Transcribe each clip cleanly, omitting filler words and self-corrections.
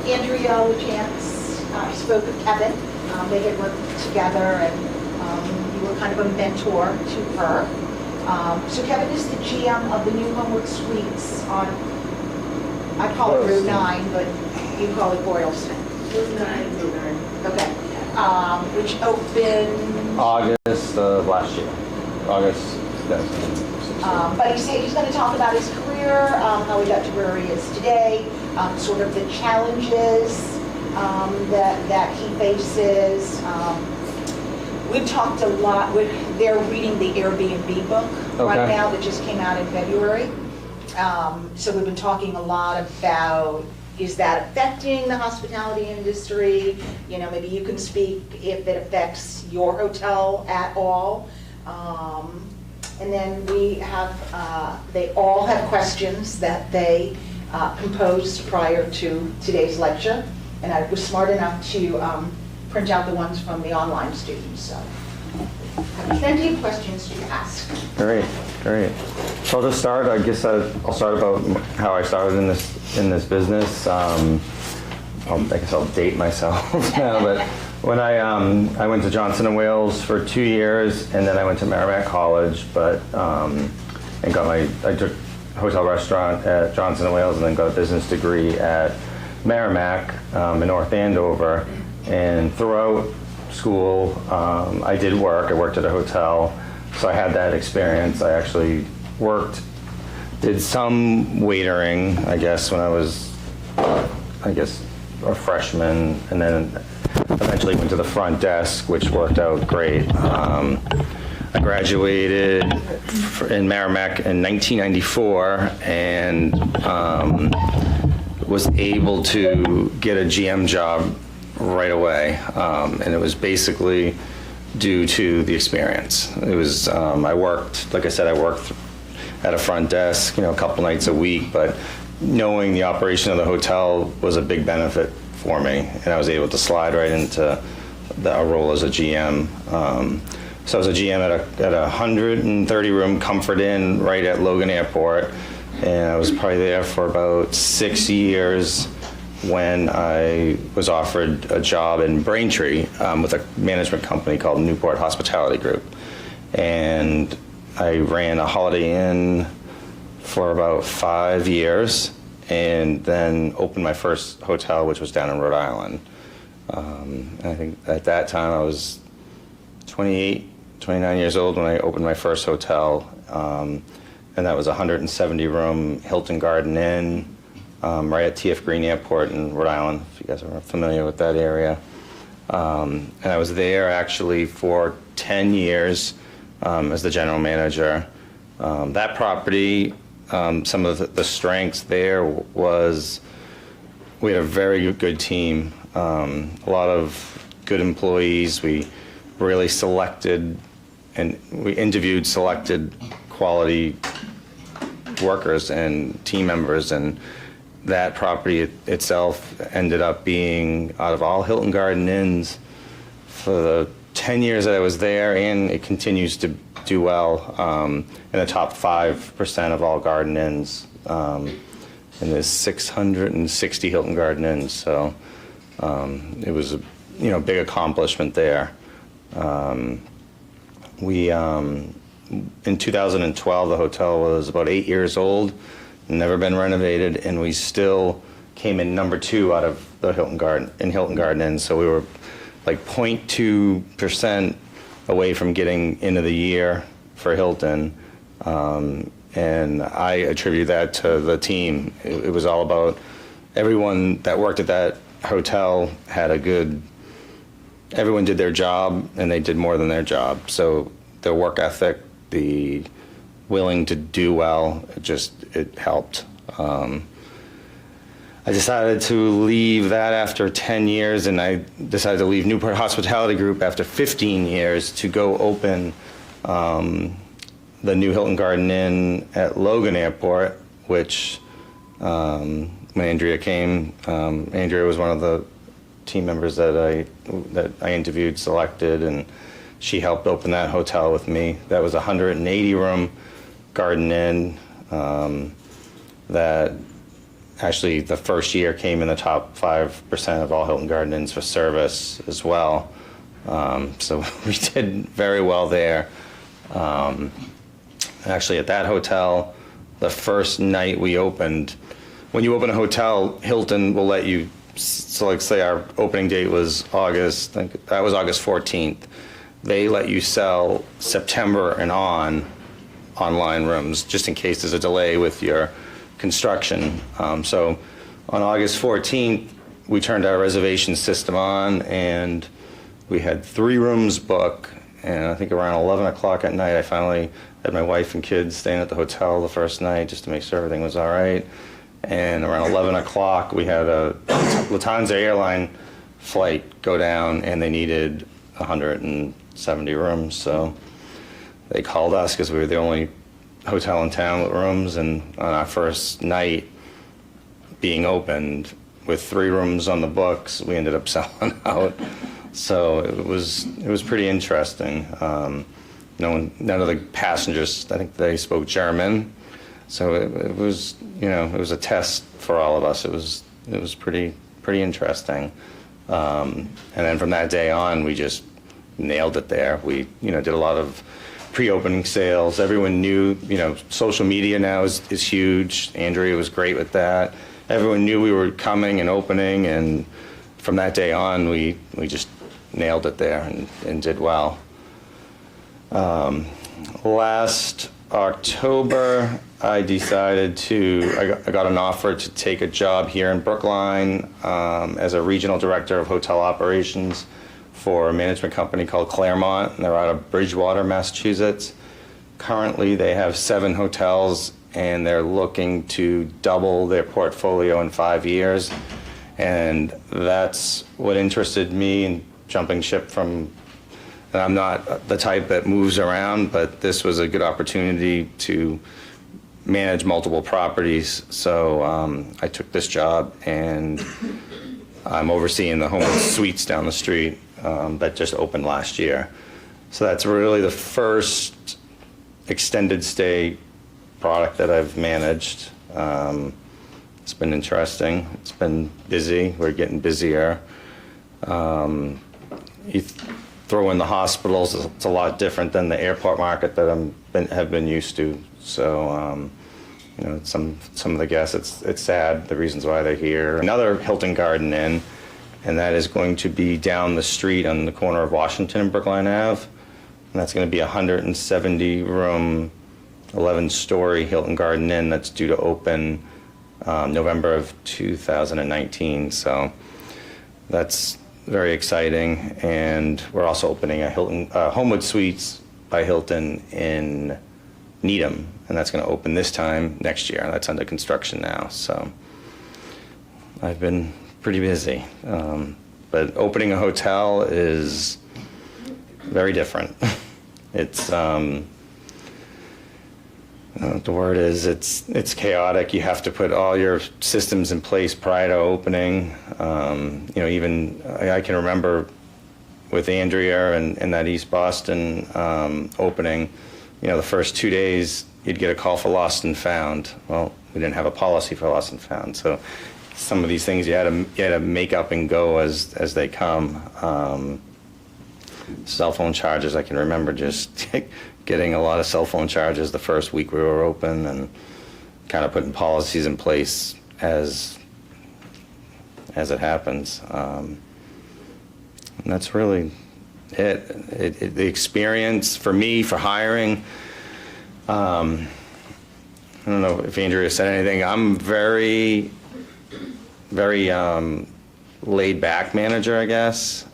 Andrea LaChance spoke with Kevin. They had worked together, and you were kind of a mentor to her. So Kevin is the GM of the new Homework Suites on, I call it Route 9, but you call it Boylston. Route 9. Okay. Which opened... August of last year. August 2016. But he's going to talk about his career, how he got to where he is today, sort of the challenges that he faces. We've talked a lot. They're reading the Airbnb book right now that just came out in February. So we've been talking a lot about, is that affecting the hospitality industry? You know, maybe you can speak if it affects your hotel at all. And then we have, they all have questions that they composed prior to today's lecture. And I was smart enough to print out the ones from the online students. So I have plenty of questions to ask. Great, great. So I'll just start. I guess I'll start about how I started in this business. I guess I'll date myself now, but when I went to Johnson & Wales for 2 years, and then I went to Merrimack College, and I took hotel restaurant at Johnson & Wales, and then got a business degree at Merrimack in North Andover. And throughout school, I did work. I worked at a hotel, so I had that experience. I actually did some waitering, I guess, when I was, a freshman, and then eventually went to the front desk, which worked out great. I graduated in Merrimack in 1994, and was able to get a GM job right away, and it was basically due to the experience. It was, I worked, like I said, I worked at a front desk, a couple nights a week, but knowing the operation of the hotel was a big benefit for me, and I was able to slide right into a role as a GM. So I was a GM at a 130-room Comfort Inn right at Logan Airport, and I was probably there for about 6 years when I was offered a job in Braintree with a management company called Newport Hospitality Group. And I ran a Holiday Inn for about 5 years, and then opened my first hotel, which was down in Rhode Island. And I think at that time I was 28, 29 years old when I opened my first hotel. And that was a 170-room Hilton Garden Inn right at T.F. Green Airport in Rhode Island, if you guys are familiar with that area. And I was there actually for 10 years as the general manager. That property, some of the strengths there was we had a very good team, a lot of good employees. We really selected and we interviewed selected quality workers and team members, and that property itself ended up being, out of all Hilton Garden Inns for the 10 years that I was there, and it continues to do well, in the top 5% of all Garden Inns. And there's 660 Hilton Garden Inns, so it was a big accomplishment there. In 2012, the hotel was about 8 years old, never been renovated, and we still came in number 2 out of the Hilton Garden Inn. So we were like 0.2% away from getting into the year for Hilton. And I attribute that to the team. It was all about everyone that worked at that hotel everyone did their job, and they did more than their job. So their work ethic, the willing to do well, it helped. I decided to leave that after 10 years, and I decided to leave Newport Hospitality Group after 15 years to go open the new Hilton Garden Inn at Logan Airport, which when Andrea came, Andrea was one of the team members that I interviewed, selected, and she helped open that hotel with me. That was a 180-room Garden Inn that Actually, the first year came in the top 5% of all Hilton Garden Inns for service as well. So we did very well there. Actually, at that hotel, the first night we opened, when you open a hotel, Hilton will let you, so like say our opening date was August, I think that was August 14th. They let you sell September and online rooms, just in case there's a delay with your construction. So on August 14th, we turned our reservation system on, and we had 3 rooms booked. And I think around 11 o'clock at night, I finally had my wife and kids staying at the hotel the first night just to make sure everything was all right. And around 11 o'clock, we had a Lufthansa airline flight go down, and they needed 170 rooms. So they called us because we were the only hotel in town with rooms. And on our first night being opened, with 3 rooms on the books, we ended up selling out. So it was pretty interesting. None of the passengers, I think they spoke German. So it was, it was a test for all of us. It was pretty interesting. And then from that day on, we just nailed it there. We, did a lot of pre-opening sales. Everyone knew, social media now is huge. Andrea was great with that. Everyone knew we were coming and opening, and from that day on, we just nailed it there and did well. Last October, I decided I got an offer to take a job here in Brookline as a regional director of hotel operations for a management company called Claremont, and they're out of Bridgewater, Massachusetts. Currently, they have 7 hotels, and they're looking to double their portfolio in 5 years. And that's what interested me in jumping ship from, and I'm not the type that moves around, but this was a good opportunity to manage multiple properties. So I took this job, and I'm overseeing the Homewood Suites down the street that just opened last year. So that's really the first extended stay product that I've managed. It's been interesting. It's been busy. We're getting busier. You throw in the hospitals, it's a lot different than the airport market that have been used to. So, some of the guests, it's sad, the reasons why they're here. Another Hilton Garden Inn, and that is going to be down the street on the corner of Washington and Brookline Ave. And that's going to be a 170-room, 11-story Hilton Garden Inn that's due to open November of 2019. So that's very exciting. And we're also opening a Homewood Suites by Hilton in Needham, and that's going to open this time next year. That's under construction now. So I've been pretty busy. But opening a hotel is very different. It's the word is it's chaotic. You have to put all your systems in place prior to opening. Even I can remember with Andrea and that East Boston opening, the first 2 days you'd get a call for lost and found. Well, we didn't have a policy for lost and found, so some of these things you had to make up and go as they come. Cell phone charges, I can remember just getting a lot of cell phone charges the first week we were open, and kind of putting policies in place as it happens. And that's really it. The experience for me for hiring, I don't know if Andrea said anything. I'm very, very laid back manager, I guess.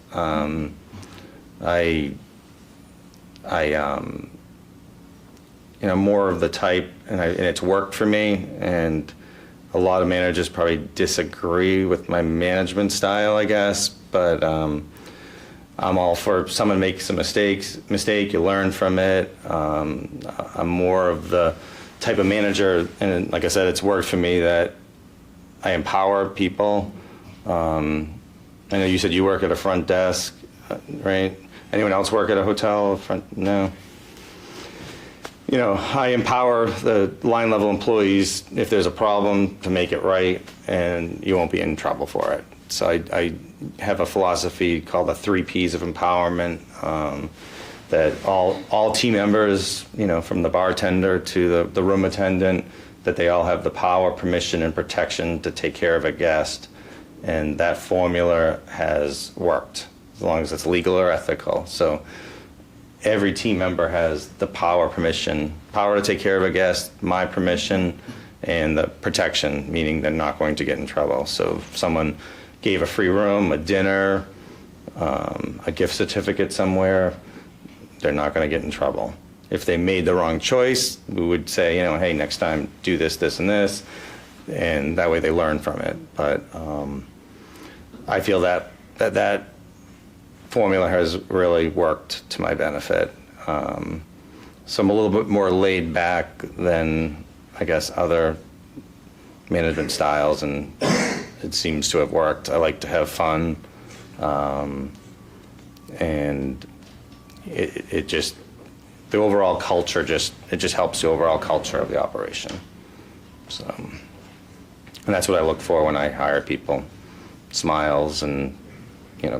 More of the type, and it's worked for me, and a lot of managers probably disagree with my management style, I guess, but I'm all for someone makes a mistake, you learn from it. I'm more of the type of manager, and like I said, it's worked for me, that I empower people. I know you said you work at a front desk, right? Anyone else work at a hotel? No. I empower the line level employees if there's a problem to make it right, and you won't be in trouble for it. So I have a philosophy called the 3 Ps of empowerment, that all team members, from the bartender to the room attendant, that they all have the power, permission, and protection to take care of a guest. And that formula has worked, as long as it's legal or ethical. So every team member has the power to take care of a guest, my permission, and the protection, meaning they're not going to get in trouble. So if someone gave a free room, a dinner, a gift certificate somewhere, they're not going to get in trouble. If they made the wrong choice, we would say, hey, next time do this, this, and this, and that way they learn from it. But I feel that formula has really worked to my benefit. So I'm a little bit more laid back than, I guess, other management styles, and it seems to have worked. I like to have fun, and it just, the overall culture it just helps the overall culture of the operation. So, and that's what I look for when I hire people: smiles and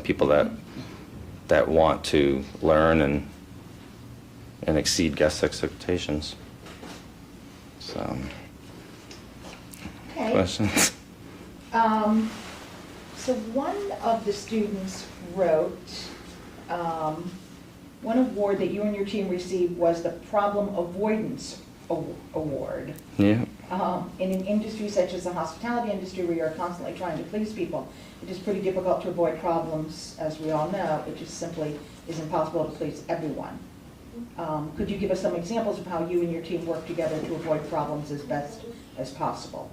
people that want to learn and exceed guest expectations. So, Okay. questions? So one of the students wrote, one award that you and your team received was the Problem Avoidance Award. Yeah. In an industry such as the hospitality industry, where you're constantly trying to please people, it is pretty difficult to avoid problems, as we all know. It just simply is impossible to please everyone. Could you give us some examples of how you and your team work together to avoid problems as best as possible?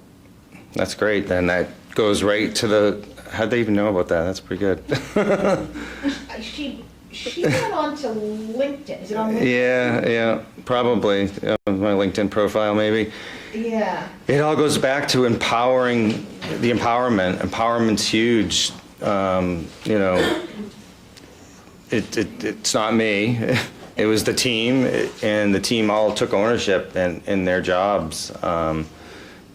That's great. Then that goes right to how'd they even know about that? That's pretty good. She went on to LinkedIn. Is it on LinkedIn? Yeah, probably. My LinkedIn profile, maybe. Yeah. It all goes back to empowering, the empowerment. Empowerment's huge. It's not me. It was the team, and the team all took ownership in their jobs.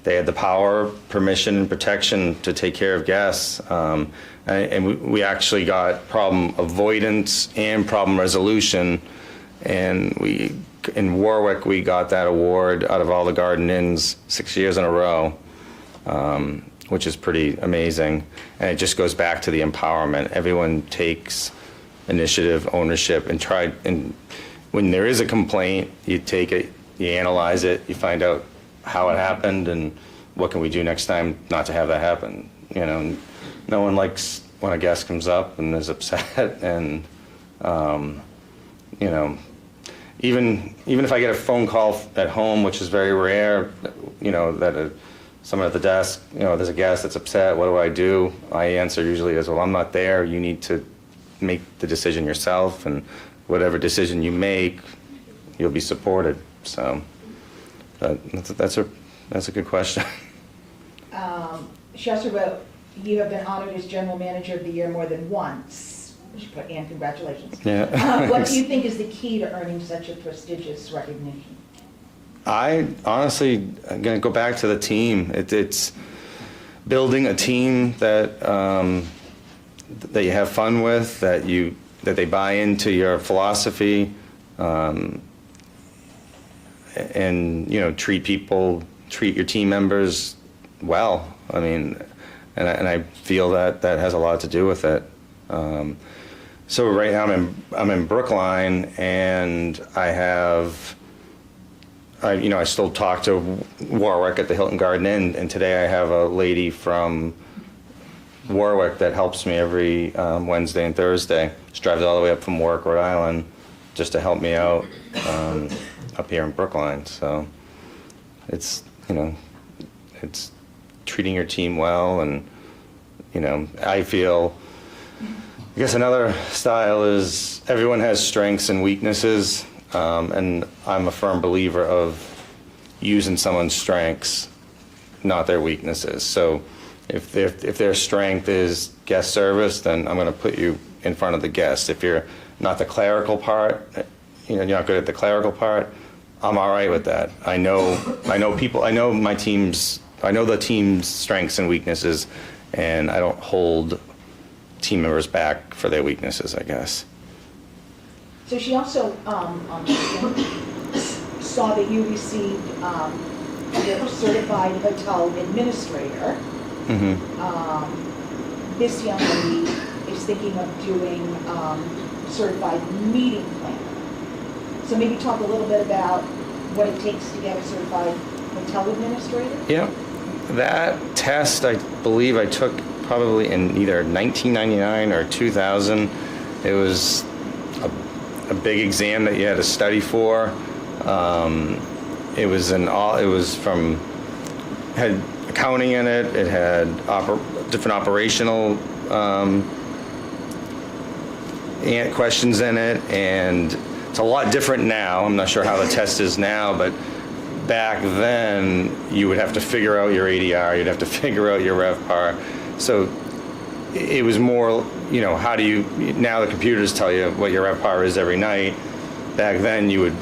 They had the power, permission, and protection to take care of guests. And we actually got problem avoidance and problem resolution. And in Warwick, we got that award out of all the Garden Inns 6 years in a row, which is pretty amazing. And it just goes back to the empowerment. Everyone takes initiative, ownership, and when there is a complaint, you take it, you analyze it, you find out how it happened and what can we do next time not to have that happen. No one likes when a guest comes up and is upset, and even if I get a phone call at home, which is very rare, that someone at the desk, there's a guest that's upset, what do I do? I answer usually as, well, I'm not there, you need to make the decision yourself, and whatever decision you make, you'll be supported. So that's a good question. She also wrote, you have been honored as General Manager of the Year more than once. She put, and congratulations. Yeah. What do you think is the key to earning such a prestigious recognition? I honestly, I'm going to go back to the team. It's building a team that that you have fun with, that they buy into your philosophy, and treat your team members well. I mean, and I feel that has a lot to do with it. So right now I'm in Brookline, and I still talk to Warwick at the Hilton Garden Inn, and today I have a lady from Warwick that helps me every Wednesday and Thursday. She drives all the way up from Warwick, Rhode Island, just to help me out up here in Brookline. So it's treating your team well, and I guess another style is everyone has strengths and weaknesses, and I'm a firm believer of using someone's strengths, not their weaknesses. So if their strength is guest service, then I'm going to put you in front of the guest. If you're not the clerical part, you're not good at the clerical part, I'm all right with that. I know people, I know my team's, I know the team's strengths and weaknesses, and I don't hold team members back for their weaknesses, I guess. So she also saw that you received your certified hotel administrator. This young lady is thinking of doing certified meeting planner. So maybe talk a little bit about what it takes to get a certified hotel administrator? Yeah, that test, I believe I took probably in either 1999 or 2000. It was a big exam that you had to study for. It was had accounting in it. It had different operational questions in it, and it's a lot different now. I'm not sure how the test is now, but back then you would have to figure out your ADR, you'd have to figure out your RevPAR. So it was more, how do you, now the computers tell you what your RevPAR is every night. Back then you would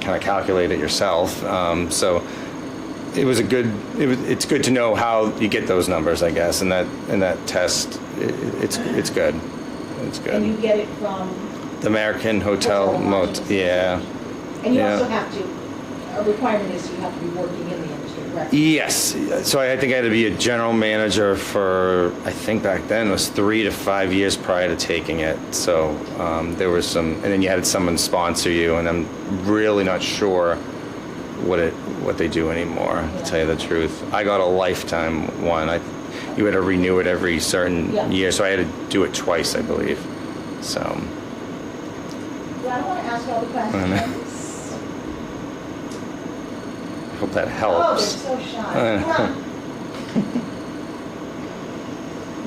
kind of calculate it yourself. So it was it's good to know how you get those numbers, I guess, and that test, it's good. It's good. And you get it from? The American Hotel Motel, yeah. And you Yeah. also have to, a requirement is you have to be working in the industry, right? Yes. So I think I had to be a general manager for, I think back then it was 3 to 5 years prior to taking it. So there was some, and then you had someone sponsor you, and I'm really not sure what they do anymore, to tell you the truth. I got a lifetime one. You had to renew it every certain year, so I had to do it twice, I believe. So. Well, I don't want to ask all the questions. I hope that Oh, helps. they're so shy. Come on.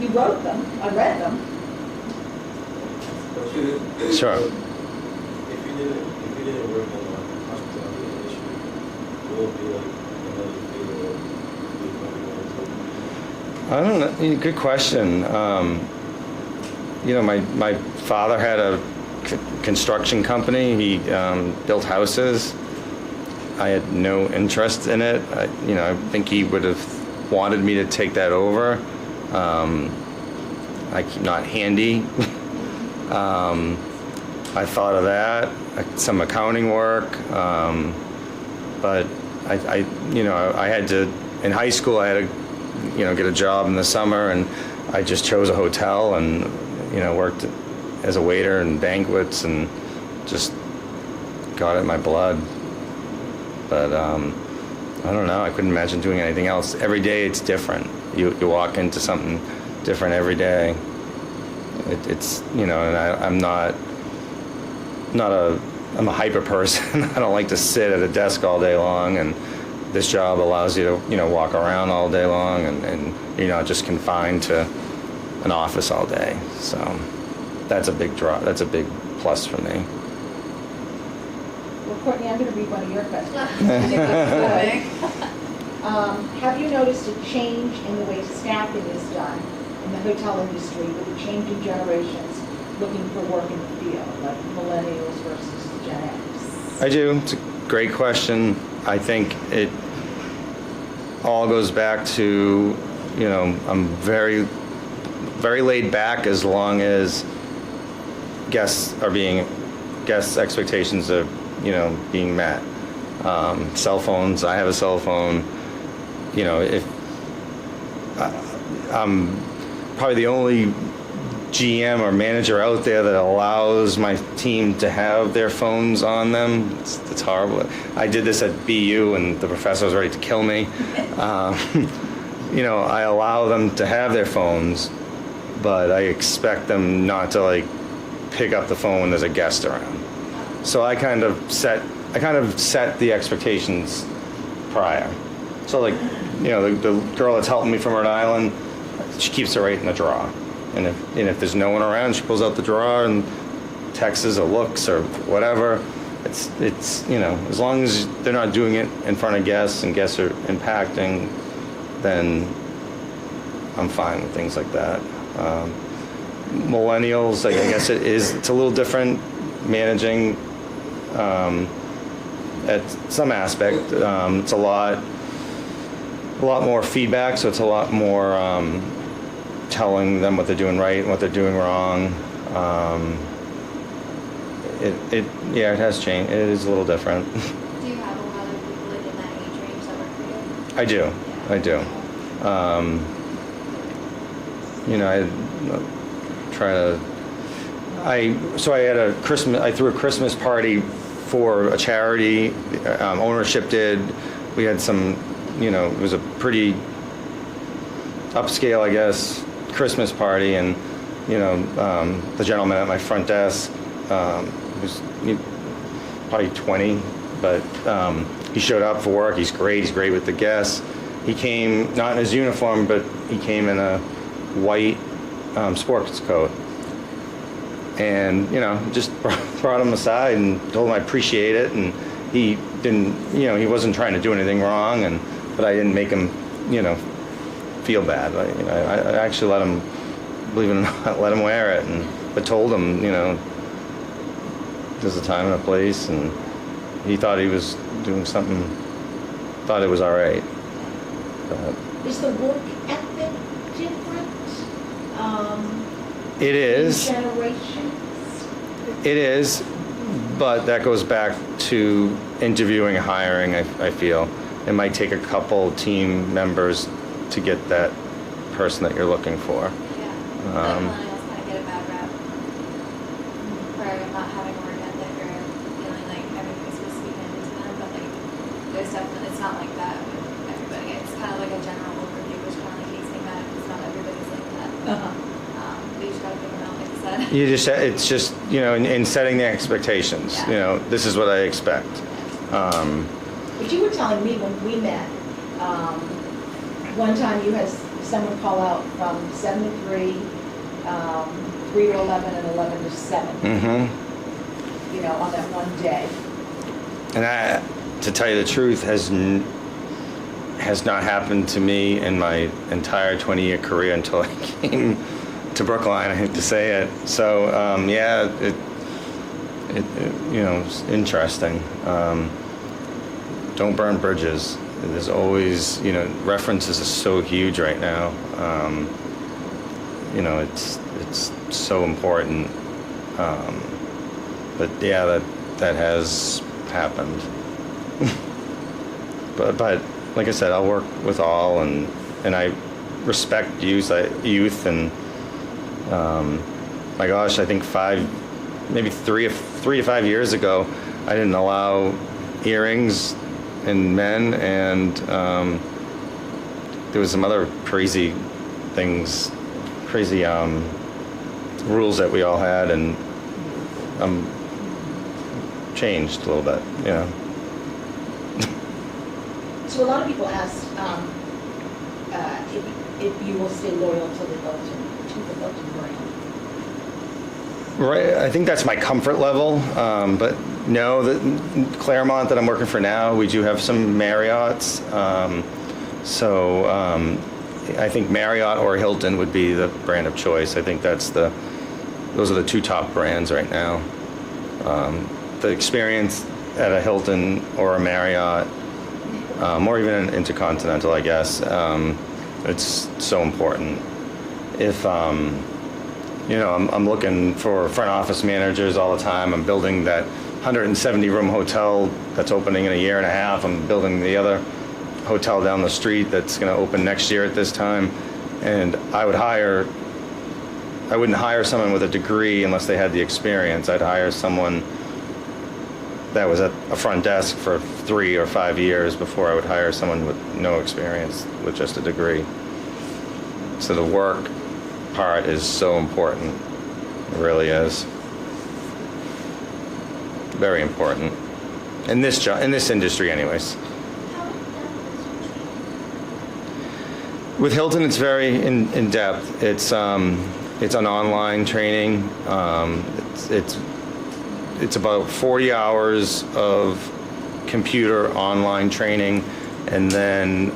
You wrote them, I read them. Sure. If you didn't work in the hospitality industry, what would be like another field I don't know. Good question. My father had a construction company. He built houses. I had no interest in it. I think he would have wanted me to take that over. I'm not handy. I thought of that, some accounting work, but I had to, in high school, I had to, get a job in the summer, and I just chose a hotel and, worked as a waiter in banquets and just got it in my blood. But I don't know, I couldn't imagine doing anything else. Every day it's different. You walk into something different every day. And I'm a hyper person. I don't like to sit at a desk all day long, and this job allows you to, walk around all day long, and you're not just confined to an office all day. So that's a big draw. That's a big plus for me. Well, Courtney, I'm going to read one of your questions. Have you noticed a change in the way staffing is done in the hotel industry with the changing generations looking for work in the field, like millennials versus Gen X? I do. It's a great question. I think it all goes back to, I'm very, very laid back as long as guests expectations are, being met. Cell phones, I have a cell phone. If I'm probably the only GM or manager out there that allows my team to have their phones on them. It's horrible. I did this at BU, and the professor was ready to kill me. I allow them to have their phones, but I expect them not to pick up the phone when there's a guest around. So I kind of set the expectations prior. So the girl that's helping me from Rhode Island, she keeps it right in the drawer. And if there's no one around, she pulls out the drawer and texts or looks or whatever. It's as long as they're not doing it in front of guests and guests are impacting, then I'm fine with things like that. Millennials, I guess it's a little different managing at some aspect. It's a lot more feedback, so it's a lot more telling them what they're doing right and what they're doing wrong. It has changed. It is a little different. Do you have a lot of people like in that age range that work for you? I do. I do. I try to. I had a Christmas. I threw a Christmas party for a charity. Ownership did. We had some. It was a pretty upscale, I guess, Christmas party, and the gentleman at my front desk was probably 20, but he showed up for work. He's great. He's great with the guests. He came not in his uniform, but he came in a white sports coat, and just brought him aside and told him I appreciate it, and he didn't, he wasn't trying to do anything wrong, but I didn't make him, feel bad. I actually let him, believe it or not, let him wear it, but told him, there's a time and a place, and he thought he was doing something, thought it was all right. But Is the work ethic different? it is. Generations? It is, but that goes back to interviewing and hiring, I feel. It might take a couple team members to get that person that you're looking for. Yeah. Millennials kind of get a bad rap for not having a work ethic or feeling like everything's supposed to be handed to them, but like there's definitely, it's not like that with everybody. It's kind of like a general overview, which kind of like makes me mad because not everybody's like that. But you just gotta figure it out, like you said. It's just, in setting the expectations, Yeah. This is what I expect. But you were telling me when we met, one time you had someone call out from 7 to 3, 3 to 11, and 11 to 7, Mm-hmm. on that one day. And that, to tell you the truth, has not happened to me in my entire 20-year career until I came to Brookline. I hate to say it. So it's interesting. Don't burn bridges. There's always, references are so huge right now. It's so important. But yeah, that has happened. but like I said, I'll work with all, and I respect youth, and my gosh, I think 3 to 5 years ago, I didn't allow earrings in men, and there was some other crazy things, rules that we all had, and changed a little bit, So a lot of people ask if you will stay loyal to the Hilton brand. Right, I think that's my comfort level, but no, the Claremont that I'm working for now, we do have some Marriotts, I think Marriott or Hilton would be the brand of choice. I think those are the two top brands right now. The experience at a Hilton or a Marriott, or even an Intercontinental, I guess, it's so important. If I'm looking for front office managers all the time. I'm building that 170-room hotel that's opening in a year and a half. I'm building the other hotel down the street that's going to open next year at this time. And I wouldn't hire someone with a degree unless they had the experience. I'd hire someone that was at a front desk for 3 or 5 years before I would hire someone with no experience with just a degree. So the work part is so important. It really is. Very important. In this industry anyways. With Hilton, it's very in depth. It's an online training. It's about 40 hours of computer online training, and then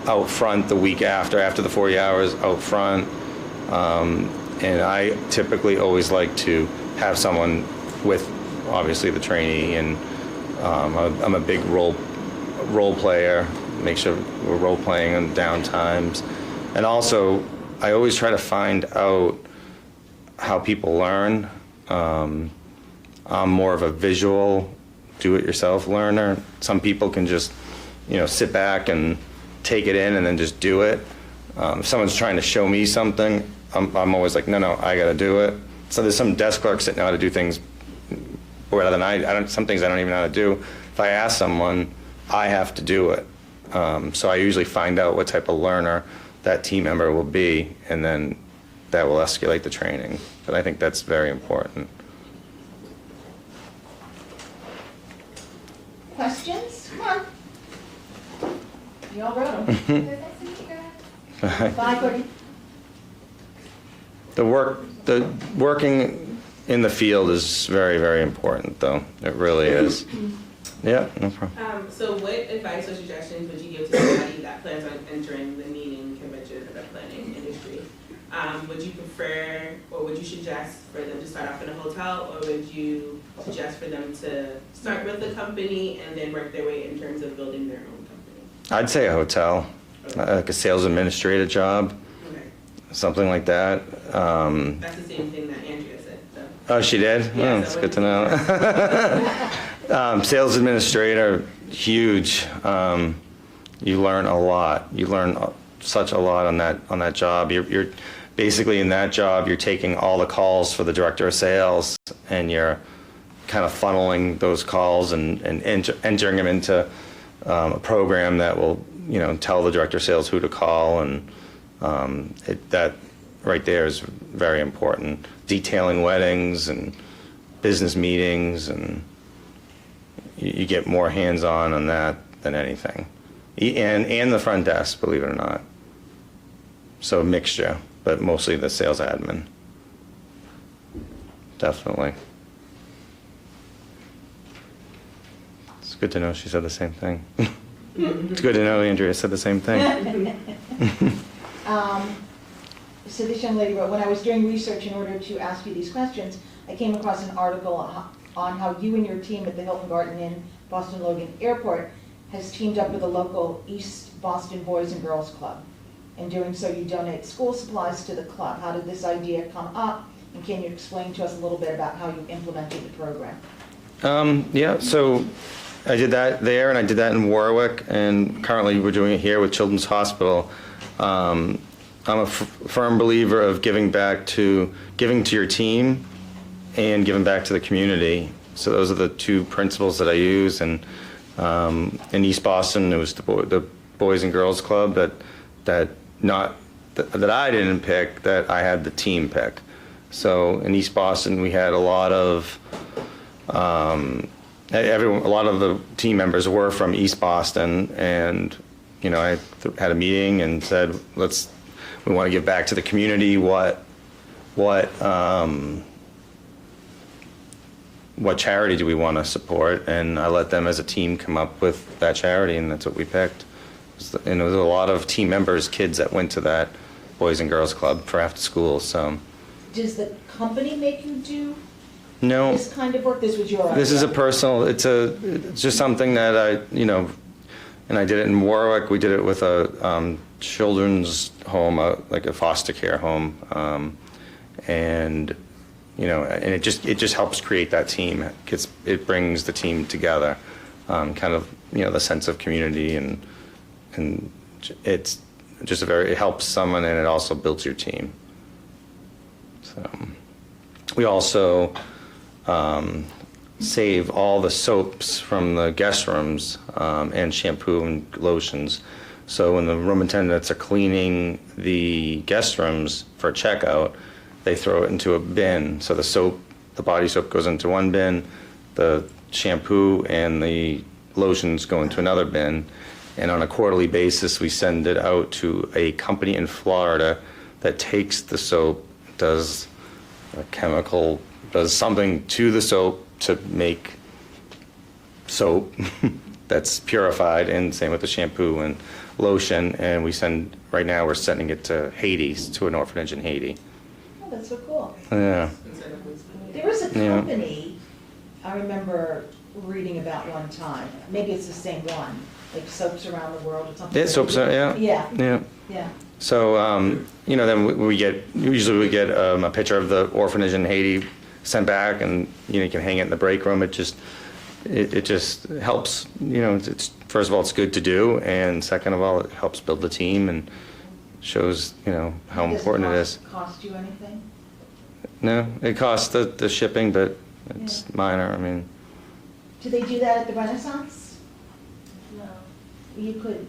out front the week after the 40 hours out front. And I typically always like to have someone with, obviously, the trainee and I'm a big role player, make sure we're role playing on down times. And also, I always try to find out how people learn. I'm more of a visual, do-it-yourself learner. Some people can just, sit back and take it in and then just do it. If someone's trying to show me something, I'm always like, no, I got to do it. So there's some desk clerks that know how to do things better than I don't. Some things I don't even know how to do. If I ask someone, I have to do it. So I usually find out what type of learner that team member will be, and then that will escalate the training. But I think that's very important. Questions? Come on. You all wrote them. Nice to meet you guys. Bye, Courtney. The working in the field is very, very important, though. It really is. Yeah, no problem. So what advice or suggestions would you give to somebody that plans on entering the meeting, convention, event planning industry? Would you prefer, or would you suggest for them to start off in a hotel, or would you suggest for them to start with a company and then work their way in terms of building their own company? I'd say a hotel, like a sales administrator job, Okay. something like that. That's the same thing that Andrea said, so. Oh, she did? Yeah, Oh, that's good to know. Sales administrator, huge. You learn a lot. You learn such a lot on that job. You're basically in that job, you're taking all the calls for the director of sales, and you're kind of funneling those calls and entering them into a program that will, tell the director of sales who to call, and that right there is very important. Detailing weddings and business meetings, and you get more hands-on on that than anything. And the front desk, believe it or not. So a mixture, but mostly the sales admin. Definitely. It's good to know she said the same thing. It's good to know Andrea said the same thing. So this young lady wrote, when I was doing research in order to ask you these questions, I came across an article on how you and your team at the Hilton Garden Inn Boston Logan Airport has teamed up with a local East Boston Boys and Girls Club. In doing so, you donate school supplies to the club. How did this idea come up? And can you explain to us a little bit about how you implemented the program? Yeah, so I did that there, and I did that in Warwick, and currently we're doing it here with Children's Hospital. I'm a firm believer of giving to your team and giving back to the community. So those are the two principles that I use. And in East Boston, it was the Boys and Girls Club that I didn't pick, that I had the team pick. So in East Boston, we had a lot of the team members were from East Boston, and I had a meeting and said, we want to give back to the community. What charity do we want to support? And I let them as a team come up with that charity, and that's what we picked. And there was a lot of team members, kids that went to that Boys and Girls Club for after school. So, Does the company make you do no, this kind of work? This was your idea? this is a personal. It's just something that I and I did it in Warwick. We did it with a children's home, like a foster care home, and it just helps create that team. It brings the team together, kind of the sense of community, and it's just it helps someone, and it also builds your team. So we also save all the soaps from the guest rooms and shampoo and lotions. So when the room attendants are cleaning the guest rooms for checkout, they throw it into a bin. So the body soap goes into one bin, the shampoo and the lotions go into another bin. And on a quarterly basis, we send it out to a company in Florida that takes the soap, does something to the soap to make soap that's purified, and same with the shampoo and lotion. And right now we're sending it to Haiti, to an orphanage in Haiti. Oh, that's so cool. Yeah. Instead of wasting it. There was a Yeah. company, I remember reading about one time. Maybe it's the same one, like Soaps Around the World or something. Yeah, Soaps, yeah. Yeah, Yeah. yeah. So, you know, then usually we get a picture of the orphanage in Haiti sent back, and, you know, you can hang it in the break room. It just helps, you know, it's first of all, it's good to do, and second of all, it helps build the team and shows, you know, how important it is. Does it cost you anything? No, it costs the shipping, but it's minor, I mean. Do they do that at the Renaissance? No. You could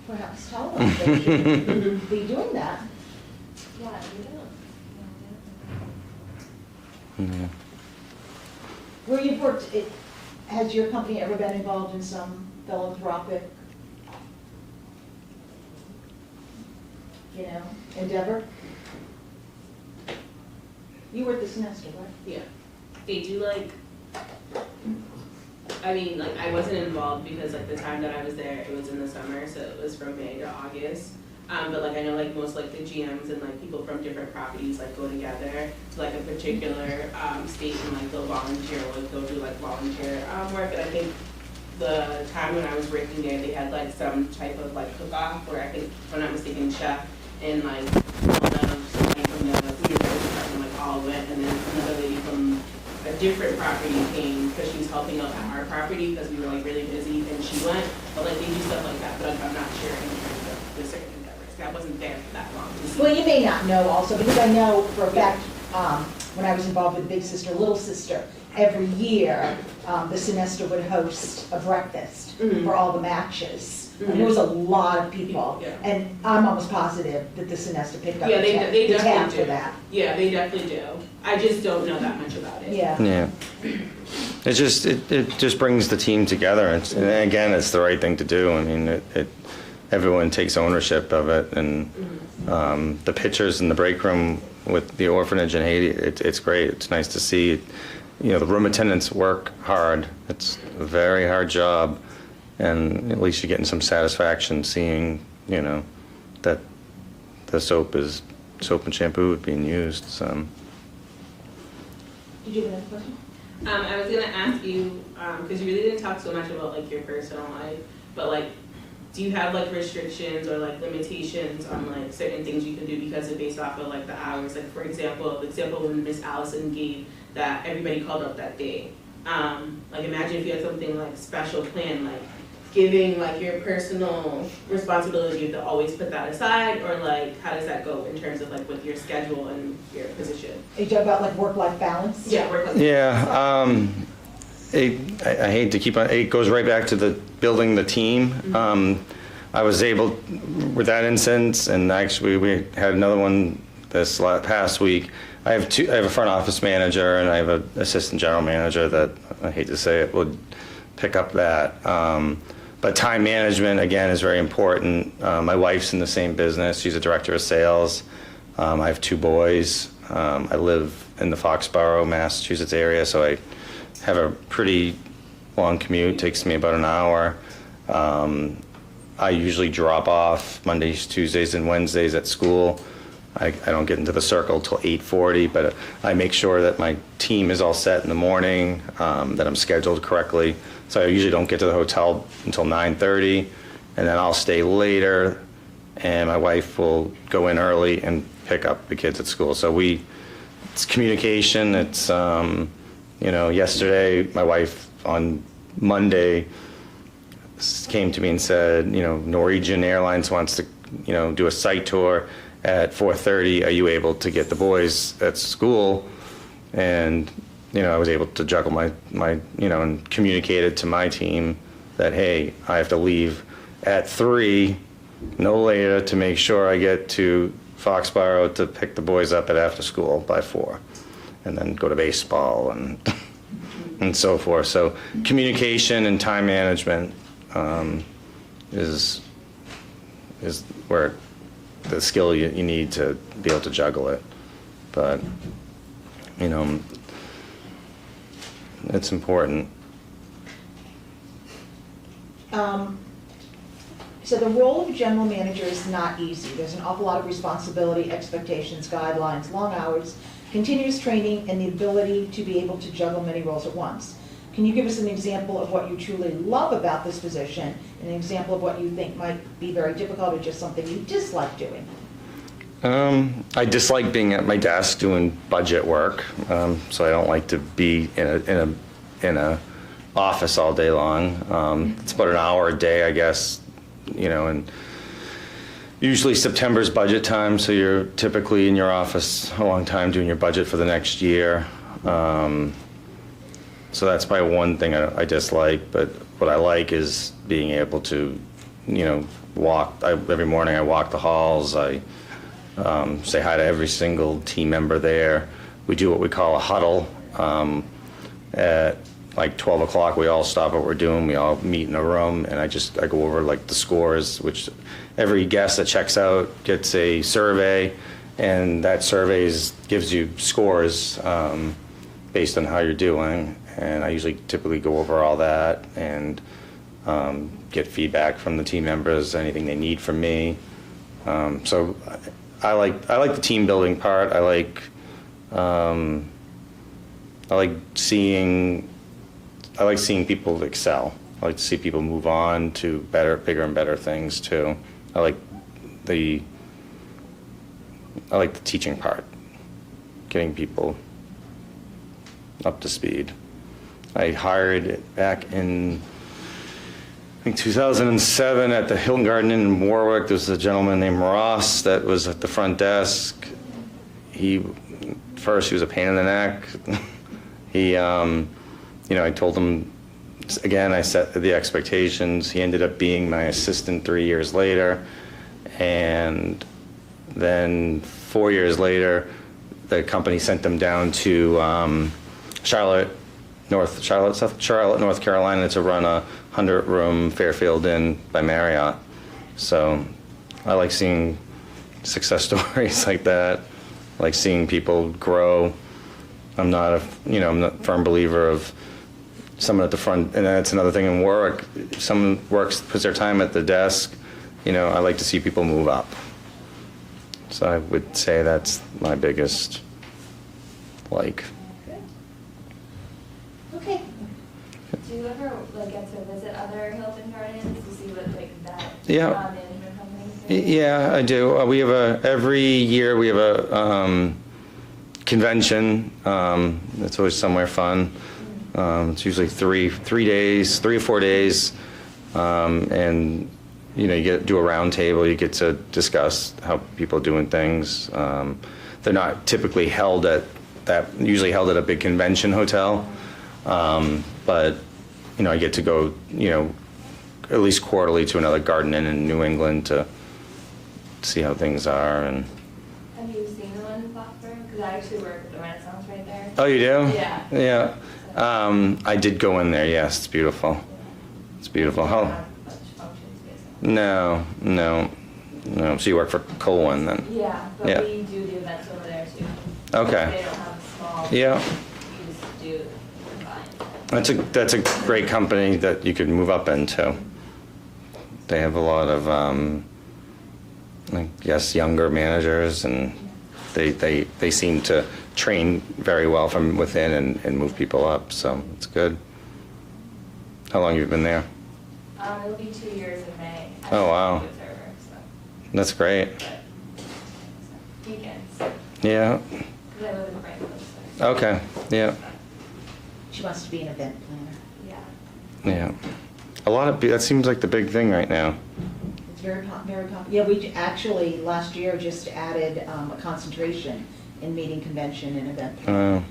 perhaps tell them they should be doing that. Yeah, we don't. Yeah. Where you've worked, has your company ever been involved in some philanthropic, you know, endeavor? You were at the semester, right? Yeah. They do like, I mean, like I wasn't involved because like the time that I was there, it was in the summer, so it was from May to August. But like I know like most like the GMs and like people from different properties like go together to like a particular state and like they'll volunteer, like they'll do like volunteer work. And I think the time when I was working there, they had like some type of like cook-off where I think, if I'm not mistaken, chef and like one of somebody from the food and beverage department like all went, and then another lady from a different property came because she was helping out at our property because we were like really busy, and she went. But like they do stuff like that, but I'm not sure in terms of the certain endeavors. I wasn't there for that long to see. Well, you may not know also, because I know for a fact, when I was involved with Big Sister, Little Sister, every year, the Sinesta would host a breakfast for all the matches. And there was a lot of people, Yeah. and I'm almost positive that the Sinesta picked up Yeah, they the tab definitely for do. that. Yeah, they definitely do. I just don't know that much about it. Yeah. Yeah. It just brings the team together. And again, it's the right thing to do. I mean, everyone takes ownership of it. And the pictures in the break room with the orphanage in Haiti, it's great. It's nice to see. You know, the room attendants work hard. It's a very hard job. And at least you're getting some satisfaction seeing, you know, that the soap and shampoo is being used. So. Did you have another question? I was gonna ask you, because you really didn't talk so much about like your personal life, but like, do you have like restrictions or like limitations on like certain things you can do because it's based off of like the hours? Like for example, the example when Miss Allison gave that everybody called up that day. Like imagine if you had something like special planned, like giving like your personal responsibility, you have to always put that aside, or like how does that go in terms of like with your schedule and your position? Are you talking about like work-life balance? Yeah, work. Yeah, I hate to keep on, it goes right back to the building the team. I was able, with that instance, and actually we had another one this past week. I have a front office manager and I have an assistant general manager that, I hate to say it, would pick up that. But time management, again, is very important. My wife's in the same business. She's a director of sales. I have 2 boys. I live in the Foxborough, Massachusetts area, so I have a pretty long commute. It takes me about an hour. I usually drop off Mondays, Tuesdays, and Wednesdays at school. I don't get into the circle till 8:40, but I make sure that my team is all set in the morning, that I'm scheduled correctly. So I usually don't get to the hotel until 9:30, and then I'll stay later, and my wife will go in early and pick up the kids at school. So it's communication. It's, you know, yesterday my wife on Monday came to me and said, you know, Norwegian Airlines wants to, you know, do a site tour at 4:30. Are you able to get the boys at school? And, you know, I was able to juggle my you know, and communicated to my team that, hey, I have to leave at 3, no later, to make sure I get to Foxborough to pick the boys up at after school by 4, and then go to baseball and and so forth. So communication and time management is where the skill you need to be able to juggle it. But, you know, it's important. So the role of general manager is not easy. There's an awful lot of responsibility, expectations, guidelines, long hours, continuous training, and the ability to be able to juggle many roles at once. Can you give us an example of what you truly love about this position, and an example of what you think might be very difficult or just something you dislike doing? I dislike being at my desk doing budget work, so I don't like to be in a office all day long. It's about an hour a day, I guess, and usually September's budget time, so you're typically in your office a long time doing your budget for the next year. So that's probably one thing I dislike, but what I like is being able to, walk. Every morning I walk the halls. I say hi to every single team member there. We do what we call a huddle. At like 12 o'clock, we all stop what we're doing. We all meet in a room, and I go over like the scores, which every guest that checks out gets a survey, and that survey gives you scores based on how you're doing. And I usually typically go over all that and get feedback from the team members, anything they need from me. So I like the team building part. I like seeing people excel. I like to see people move on to bigger and better things too. I like the teaching part, getting people up to speed. I hired back in, I think, 2007 at the Hilton Garden Inn in Warwick. There was a gentleman named Ross that was at the front desk. First he was a pain in the neck. I told him, again, I set the expectations. He ended up being my assistant 3 years later. And then 4 years later, the company sent them down to Charlotte, North Carolina, to run a 100-room Fairfield Inn by Marriott. So I like seeing success stories like that. I like seeing people grow. I'm not a firm believer of someone at the front, and that's another thing in work. If someone puts their time at the desk, I like to see people move up. So I would say that's my biggest like. Okay. Do you ever get to visit other Hilton Gardens to see what that Yeah. management companies do? Yeah, I do. Every year we have a convention. It's always somewhere fun. It's usually 3 or 4 days, and you do a round table. You get to discuss how people are doing things. They're not typically usually held at a big convention hotel, but I get to go at least quarterly to another Garden Inn in New England to see how things are. And Have you seen the one in Blackburn? Because I actually work at the Renaissance right there. oh, you do? Yeah. Yeah. I did go in there. Yes, it's beautiful. It's beautiful. You don't How? have much function space on it. No. So you work for Colwyn then? Yeah, but Yeah. we do the events over there too. Okay. They don't have a small. Yeah. You just do combined. That's a great company that you could move up into. They have a lot of, I guess, younger managers, and they seem to train very well from within and move people up, so it's good. How long have you been there? It'll be 2 years in May. Oh, wow. Observer, so, That's great. but weekends, Yeah. because I live in Franklin, so. Okay. Yeah. She wants to be an event planner. Yeah. Yeah. A lot of that seems like the big thing right now. It's very very popular. Yeah, we actually, last year, just added a concentration in meeting, convention, and event planning.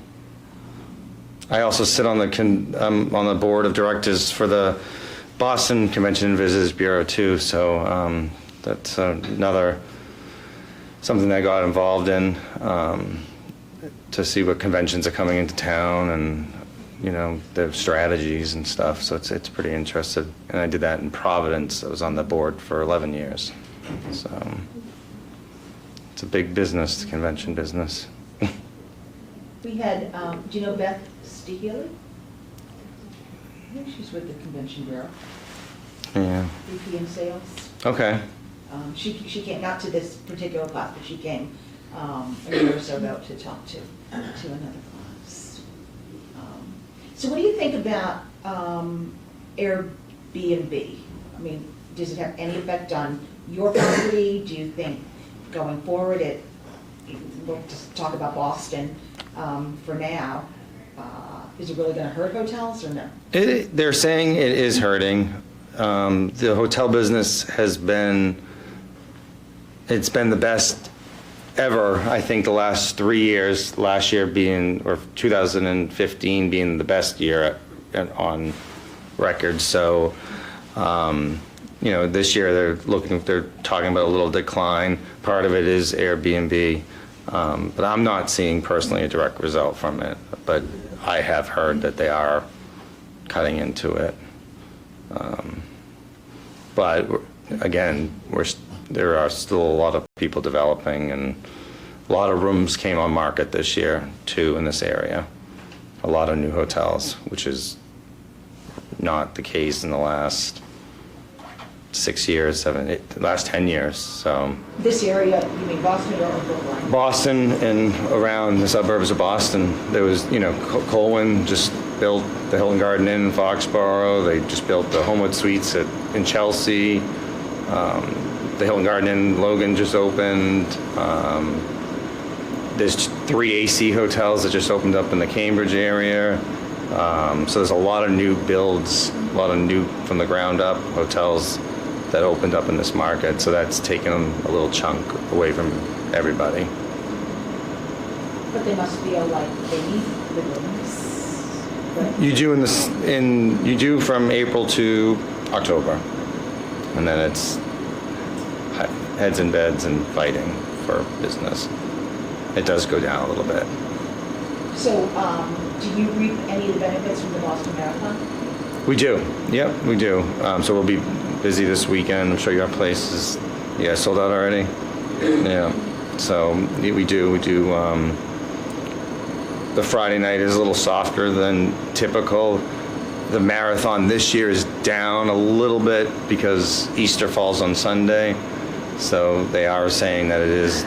I also sit on the board of directors for the Boston Convention and Visitors Bureau too, so that's another something that I got involved in to see what conventions are coming into town and their strategies and stuff. So it's pretty interesting. And I did that in Providence. I was on the board for 11 years. So it's a big business, the convention business. We had, do you know Beth Steele? I think she's with the Convention Bureau, Yeah. VP in sales. Okay. She came, not to this particular class, but she came a year or so ago to talk to another class. So what do you think about Airbnb? I mean, does it have any effect on your property? Do you think going forward, we'll just talk about Boston for now, is it really gonna hurt hotels or no? They're saying it is hurting. The hotel business it's been the best ever, I think, the last 3 years, last year being, or 2015 being the best year on record. So, this year they're talking about a little decline. Part of it is Airbnb, but I'm not seeing personally a direct result from it. But I have heard that they are cutting into it. But again, there are still a lot of people developing, and a lot of rooms came on market this year too in this area. A lot of new hotels, which is not the case in the last 6 years, last 10 years. So This area, you mean Boston or Brookline? Boston and around the suburbs of Boston, there was, Colwyn just built the Hilton Garden Inn in Foxborough. They just built the Homewood Suites in Chelsea. The Hilton Garden Inn Logan just opened. There's 3 AC hotels that just opened up in the Cambridge area. So there's a lot of new builds, a lot of new from the ground up hotels that opened up in this market. So that's taken a little chunk away from everybody. But they must feel like they need the rooms. Right? You do from April to October, and then it's heads in beds and fighting for business. It does go down a little bit. So, do you reap any of the benefits from the Boston Marathon? We do. Yep, we do. So we'll be busy this weekend. I'm sure your place is, you guys sold out already? Yeah. So we do. The Friday night is a little softer than typical. The marathon this year is down a little bit because Easter falls on Sunday. So they are saying that it is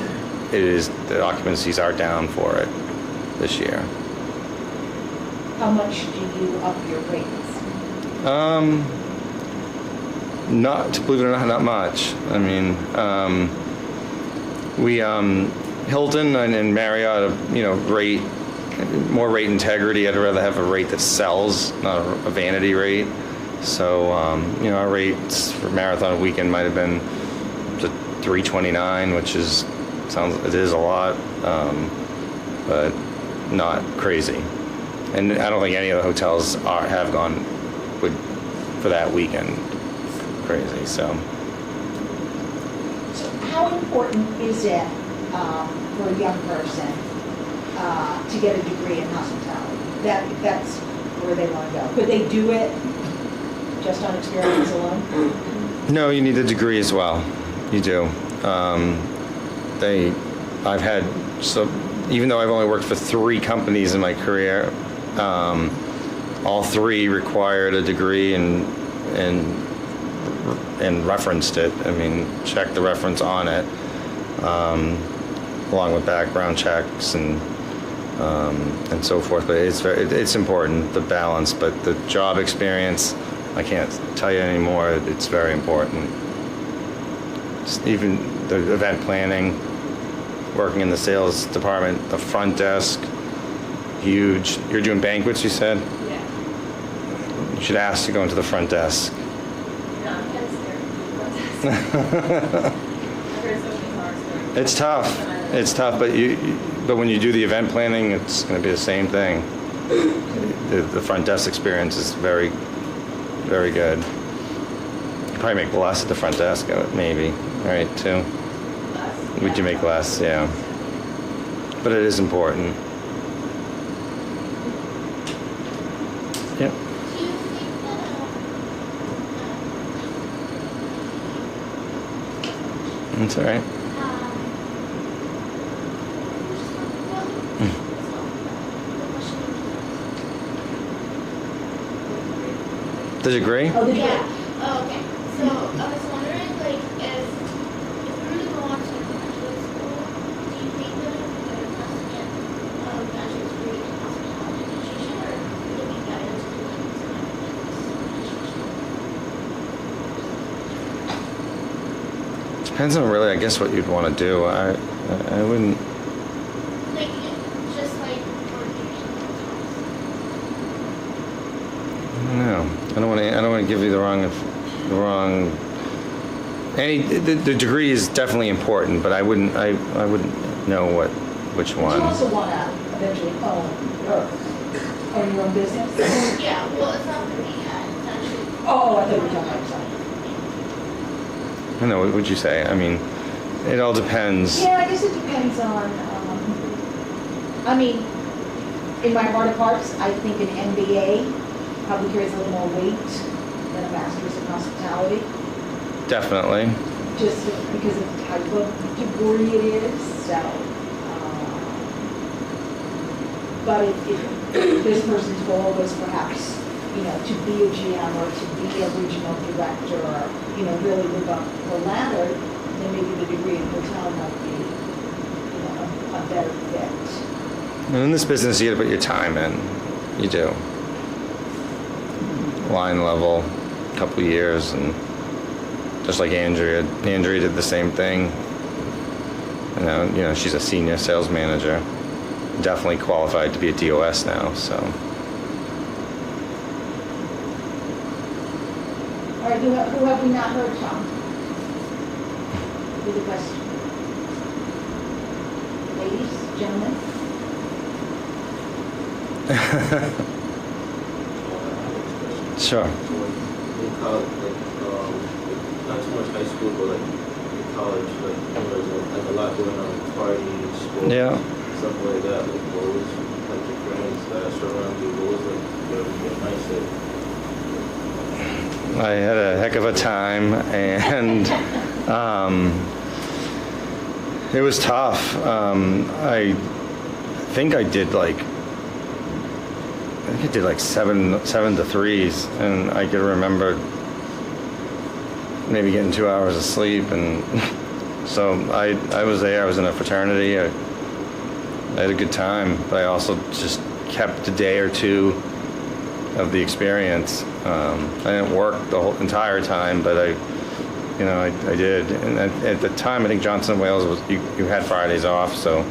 the occupancies are down for it this year. How much do you up your rates? Not, believe it or not, not much. I mean, we Hilton and Marriott, rate more rate integrity. I'd rather have a rate that sells, not a vanity rate. So, our rates for marathon weekend might have been to $329, which it is a lot, but not crazy. And I don't think any of the hotels have gone for that weekend crazy. So how important is it for a young person to get a degree in hospitality? That's where they want to go. Could they do it just on experience alone? no, you need a degree as well. You do. Even though I've only worked for 3 companies in my career, all 3 required a degree and referenced it. I mean, checked the reference on it, along with background checks and so forth. But it's important, the balance. But the job experience, I can't tell you anymore. It's very important. Even the event planning, working in the sales department, the front desk, huge. You're doing banquets, you said? Yeah. You should ask to go into the front desk. No, I'm kind of scared. I've heard so many horror stories. It's tough. It's tough, but when you do the event planning, it's going to be the same thing. The front desk experience is very, very good. You probably make less at the front desk, maybe, right? Too. Would you make less? Yeah. But it is important. Yep. Do you think that That's all right. The degree? Oh, the degree. yeah. Oh, okay. So I was wondering, like, if we were to go on to graduate school, do you think that it would be better for us to get a graduate degree in hospitality administration, or would it be better Depends on really, I guess, what you'd want to do. I wouldn't. Like, just like working in hotels. I don't know. I don't want to give you the wrong. The degree is definitely important, but I wouldn't know which Do one. you also want to eventually own your own business? Yeah, well, it's not for me yet. It's actually. Oh, I thought you were talking about something. I don't know. What would you say? I mean, it all depends. Yeah, I guess it depends on, I mean, in my heart of hearts, I think an MBA probably carries a little more weight than a master's in hospitality, Definitely. just because of the type of degree it is, so. But if this person's goal was perhaps, you know, to be a GM or to be a regional director or, you know, really move up the ladder, then maybe the degree in hotel might be, you know, a better fit. And in this business, you got to put your time in. You do. Line level, a couple years, and just like Andrea did the same thing. You know, she's a senior sales manager. Definitely qualified to be a DOS now, so. All right, who have we not heard from? With the question. Ladies, gentlemen? Sure. In college, like, not too much high school, but like in college, like, you know, there's like a lot going on, parties, sports, Yeah. stuff like that. Like, what was like your friends that surround you? What was like your mindset? I had a heck of a time, and it was tough. I think I did like seven to threes, and I could remember maybe getting 2 hours of sleep, and so I was there. I was in a fraternity. I had a good time, but I also just kept a day or two of the experience. I didn't work the whole entire time, but I did. And at the time, I think Johnson Wales was you had Fridays off, so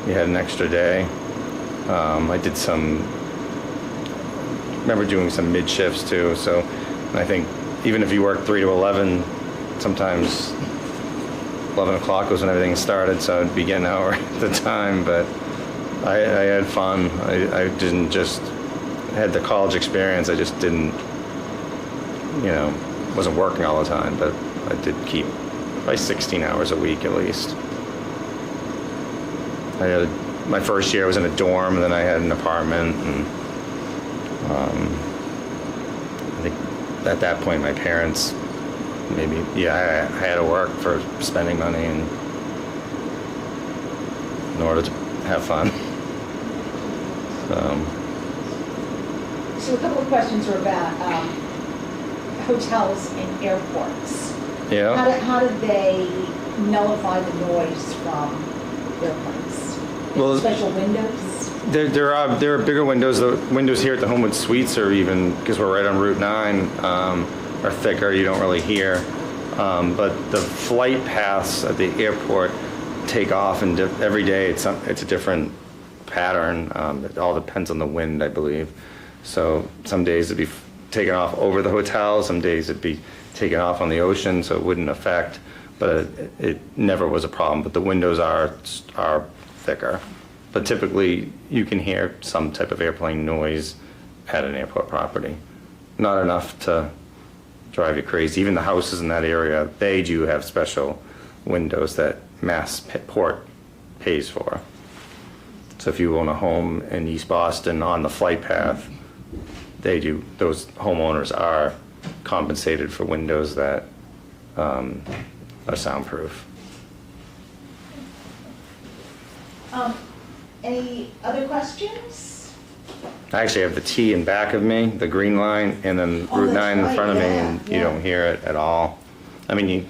you had an extra day. I did remember doing some mid shifts too. So I think even if you worked 3 to 11, sometimes 11 o'clock was when everything started, so I'd be getting out at the time. But I had fun. I didn't just had the college experience. I just didn't, wasn't working all the time, but I did keep probably 16 hours a week at least. My first year I was in a dorm, and then I had an apartment, and I think at that point my parents I had to work for spending money and in order to have fun. So a couple of questions are about hotels and airports. Yeah. How do they nullify the noise from airplanes? Well, Special windows? There are bigger windows. The windows here at the Homewood Suites are even, because we're right on Route 9, are thicker. You don't really hear. But the flight paths at the airport take off, and every day it's a different pattern. It all depends on the wind, I believe. So some days it'd be taken off over the hotel. Some days it'd be taken off on the ocean, so it wouldn't affect. But it never was a problem. But the windows are thicker. But typically, you can hear some type of airplane noise at an airport property. Not enough to drive you crazy. Even the houses in that area, they do have special windows that Massport pays for. So if you own a home in East Boston on the flight path, those homeowners are compensated for windows that are soundproof. Any other questions? I actually have the T in back of me, the green line, and then Oh, Route that's 9 in right, front of me, yeah, and you yeah. don't hear it at all. I mean, you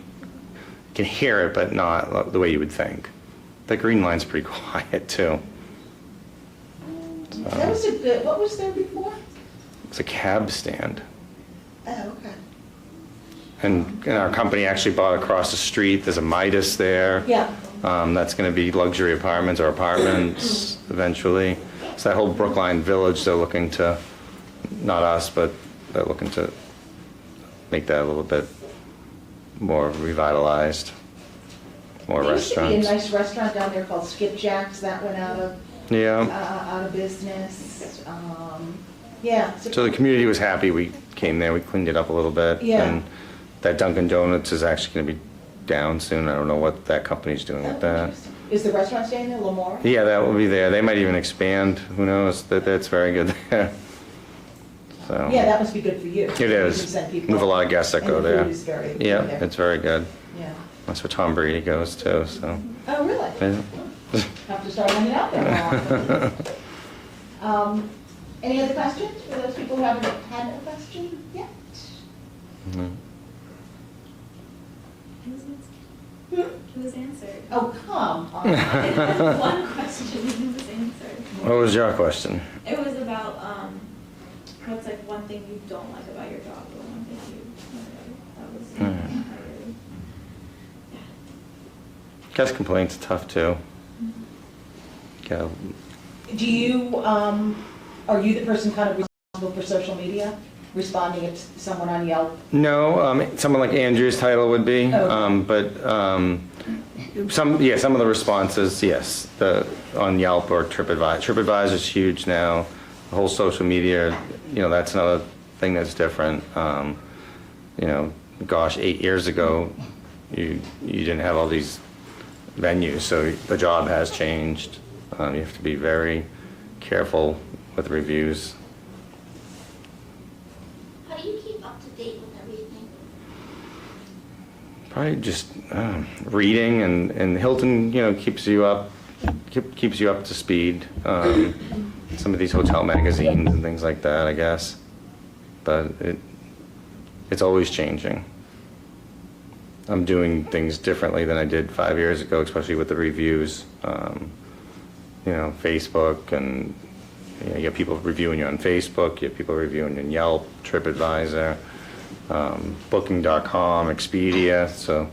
can hear it, but not the way you would think. The green line's pretty quiet, too. That was a good, what was there before? It's a cab stand. Oh, okay. And our company actually bought across the street, there's a Midas there. Yeah. That's going to be luxury apartments or apartments eventually. So that whole Brookline Village, they're looking to, not us, but they're looking to make that a little bit more revitalized, more There used to be a restaurants. nice restaurant down there called Skipjack's, that went out of Yeah, business. Yeah. so the community was happy we came there, we cleaned it up a little bit. Yeah. And that Dunkin' Donuts is actually going to be down soon, I don't know what that company's doing with that. Is the restaurant staying there, Lamore? Yeah, that will be there, they might even expand, who knows, that's very good there. So. Yeah, that must be good for you. It You is. can send We people- have a lot of guests that go and the there. food is very good Yeah, there. it's very good. Yeah. That's where Tom Brady goes too, so. Oh, really? yeah. Have to start hanging out there more often. Any other questions for those people who haven't had a question yet? Mhm. It was answered. Oh, come on. I had one question, it was answered. What was your question? It was about, what's like one thing you don't like about your job, or one thing you, that was. Guest complaints are tough too. Yeah. Do you, are you the person kind of responsible for social media? Responding if someone on Yelp? No, someone like Andrew's title would be, Okay. but some of the responses, yes, on Yelp or TripAdvisor. TripAdvisor's huge now. The whole social media, that's another thing that's different. Gosh, 8 years ago, you didn't have all these venues, so the job has changed. You have to be very careful with reviews. How do you keep up to date with everything? Probably just reading, and Hilton, keeps you up to speed. Some of these hotel magazines and things like that, I guess. But it's always changing. I'm doing things differently than I did 5 years ago, especially with the reviews. Facebook, and you have people reviewing you on Facebook, you have people reviewing you on Yelp, TripAdvisor, Booking.com, Expedia, so,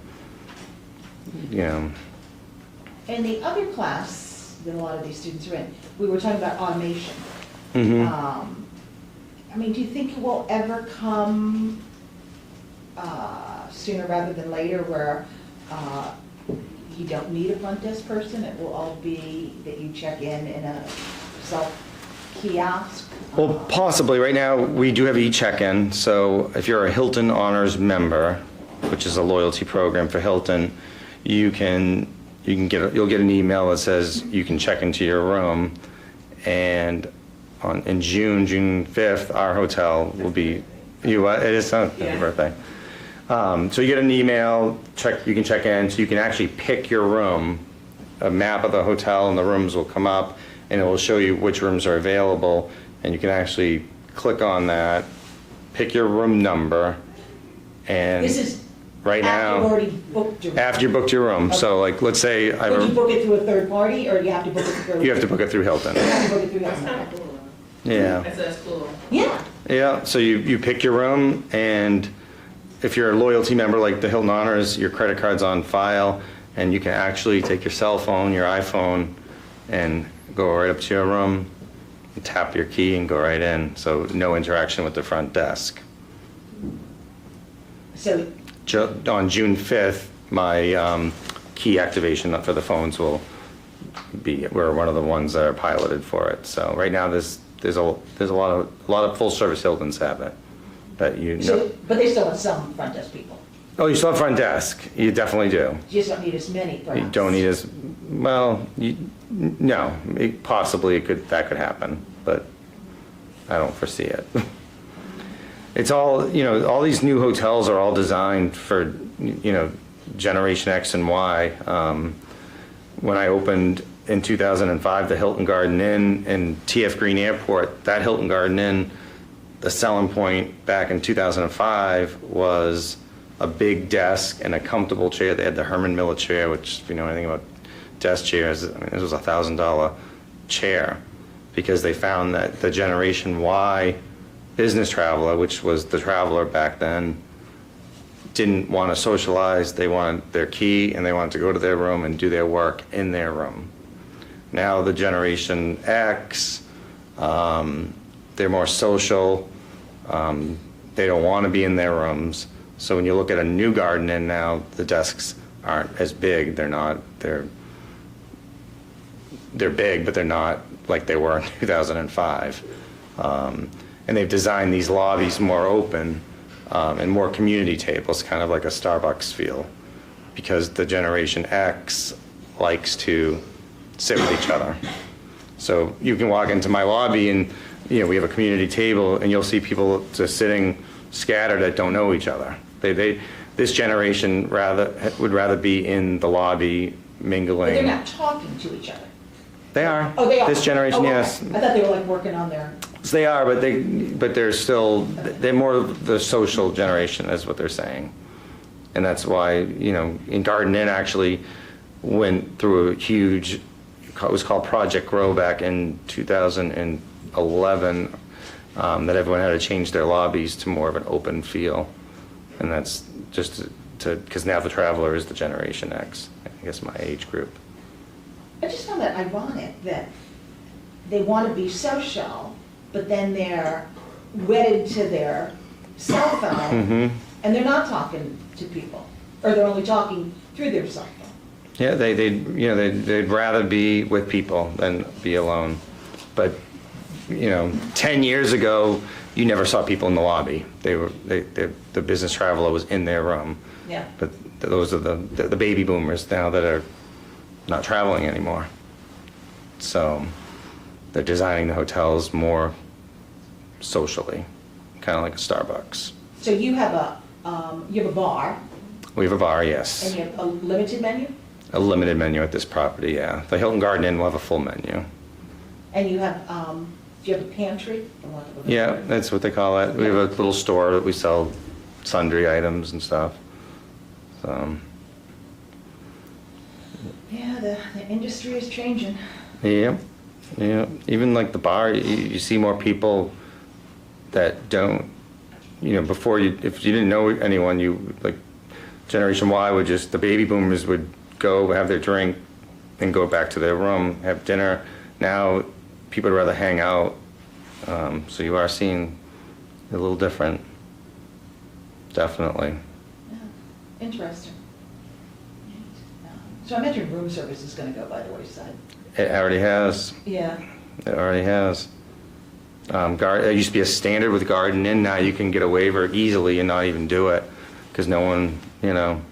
And the other class that a lot of these students are in, we were talking about automation. mhm. Do you think it will ever come sooner rather than later where you don't need a front desk person? It will all be that you check in a self-kiosk? Well, possibly. Right now, we do have e-check-in, so if you're a Hilton Honors member, which is a loyalty program for Hilton, you'll get an email that says you can check into your room, and in June 5th, our hotel will be, it is your birthday. So you get an email, you can check in, so you can actually pick your room, a map of the hotel, and the rooms will come up, and it will show you which rooms are available, and you can actually click on that, pick your room number, and This is right after you've now, already booked your room? after you booked your room, so like, let's say Would you book it through a third party, or you have to book it through? you have to book it through Hilton. You have to book it through That's Hilton. kind of cool. Yeah. That's cool. Yeah. Yeah, so you pick your room, and if you're a loyalty member like the Hilton Honors, your credit card's on file, and you can actually take your cell phone, your iPhone, and go right up to your room, and tap your key and go right in, so no interaction with the front desk. So, On June 5th, my key activation for the phones will be, we're one of the ones that are piloted for it. So right now, there's a lot of full-service Hiltons have it, that you know. but they still have some front desk people. Oh, you still have front desk. You definitely do. You just don't need as many, perhaps. You don't need as, well, no, that could happen, but I don't foresee it. It's all, all these new hotels are all designed for, Generation X and Y. When I opened in 2005, the Hilton Garden Inn in TF Green Airport, that Hilton Garden Inn, the selling point back in 2005 was a big desk and a comfortable chair. They had the Herman Miller chair, which, if you know anything about desk chairs, this was a $1,000 chair, because they found that the Generation Y business traveler, which was the traveler back then, didn't want to socialize. They wanted their key and they wanted to go to their room and do their work in their room. Now the Generation X, they're more social. They don't want to be in their rooms. So when you look at a new Garden Inn now, the desks aren't as big. They're big, but they're not like they were in 2005. And they've designed these lobbies more open and more community tables, kind of like a Starbucks feel, because the Generation X likes to sit with each other. So you can walk into my lobby and, you know, we have a community table and you'll see people just sitting scattered that don't know each other. This generation would rather be in the lobby mingling. But they're not talking to each other. They are. Oh, they are? This generation, Oh, okay. yes. I thought they were like working on their, They are, but they're more the social generation, is what they're saying. And that's why, you know, in Garden Inn actually went through a huge, it was called Project Grow back in 2011, that everyone had to change their lobbies to more of an open feel. And that's just because now the Traveler is the Generation X, I guess my age group. I just found that ironic that they want to be social, but then they're wedded to their cell phone, and they're not talking to people, or they're only talking through their cell phone. Yeah, they'd rather be with people than be alone. But, you know, 10 years ago, you never saw people in the lobby. The business traveler was in their room. Yeah. But those are the baby boomers now that are not traveling anymore. So they're designing the hotels more socially, kind of like a Starbucks. So you have a bar, We have a bar, and yes. you have a limited menu, A limited menu at this property, yeah. The Hilton Garden Inn will have a full menu. and you have, do you have a pantry? For want of a better Yeah, word? that's what they call it. We have a little store that we sell sundry items and stuff. So, Yeah, the industry is changing. yeah. Even like the bar, you see more people that don't, you know, before if you didn't know anyone, like Generation Y would just, the baby boomers would go have their drink and go back to their room, have dinner. Now, people would rather hang out. So you are seeing a little different, definitely. Yeah, interesting. So I imagine room service is going to go by the wayside. It already has. Yeah. It already has. It used to be a standard with Garden Inn. Now you can get a waiver easily and not even do it because no one, you know,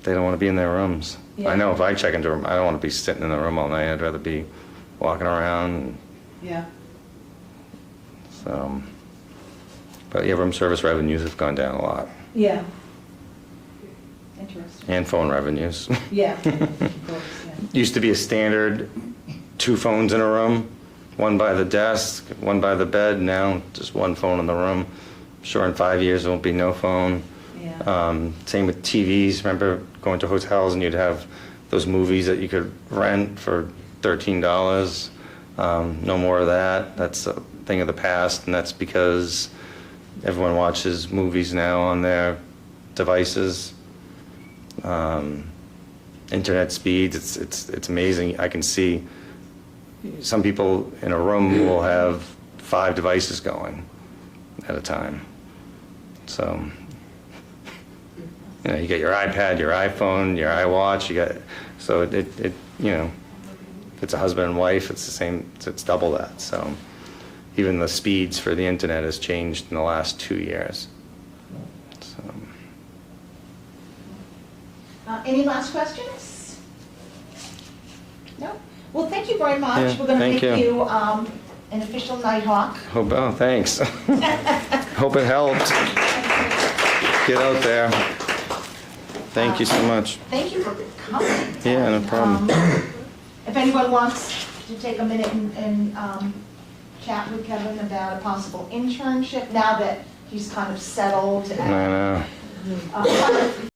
they don't want to be in their rooms. Yeah. I know if I check into a room, I don't want to be sitting in the room all night. I'd rather be walking around. Yeah. So, but yeah, room service revenues have gone down a lot, Yeah. Interesting. and phone revenues. Yeah. Of course, yeah. Used to be a standard, 2 phones in a room, one by the desk, one by the bed. Now just one phone in the room. I'm sure in 5 years there won't be no phone. Yeah. Same with TVs. Remember going to hotels and you'd have those movies that you could rent for $13. No more of that. That's a thing of the past, and that's because everyone watches movies now on their devices. Internet speeds, it's amazing. I can see some people in a room will have 5 devices going at a time. So, you know, you get your iPad, your iPhone, your iWatch, so it you know, if it's a husband and wife, it's the same, it's double that. So even the speeds for the internet has changed in the last 2 years. So. Any last questions? No? Well, thank you very much. Yeah, We're going to thank make you. you an official Nighthawk. Oh, thanks. Hope it helped. Get out there. Thank you so much. Thank you for coming. Yeah, no problem. If anyone wants to take a minute and chat with Kevin about a possible internship, now that he's kind of settled I and know. uh,